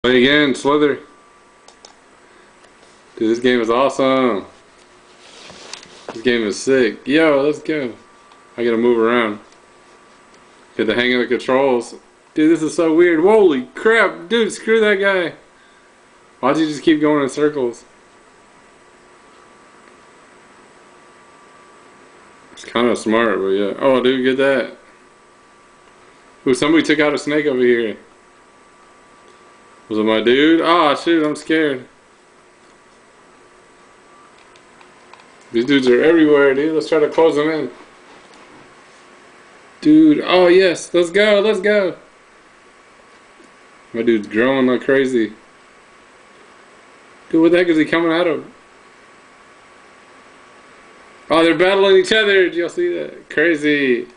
Play again, Slither. Dude, this game is awesome. This game is sick. Yo, let's go. I gotta move around. Get the hang of the controls. Dude, this is so weird. Holy crap. Dude, screw that guy. Why'd you just keep going in circles? It's kind of smart, but yeah. Oh, dude, get that. Ooh, somebody took out a snake over here. Was it my dude? Oh, shoot, I'm scared. These dudes are everywhere, dude. Let's try to close them in. Dude, oh yes, let's go, let's go. My dude's growing like crazy. Dude, what the heck is he coming out of? Oh, they're battling each other. Did y'all see that? Crazy.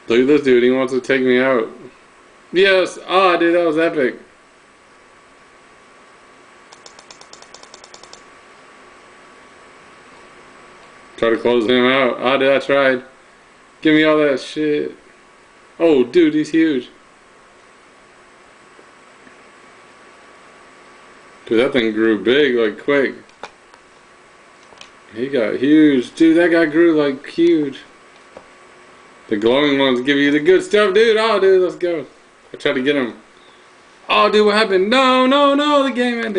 Look at this dude, he wants to take me out. Yes, oh dude, that was epic. Try to close him out. Oh dude, I tried. Give me all that shit. Oh dude, he's huge. Dude, that thing grew big, like quick. He got huge. Dude, that guy grew like huge. The glowing ones give you the good stuff, dude. Oh dude, let's go. I tried to get him. Oh dude, what happened? No, no, no, the game ended.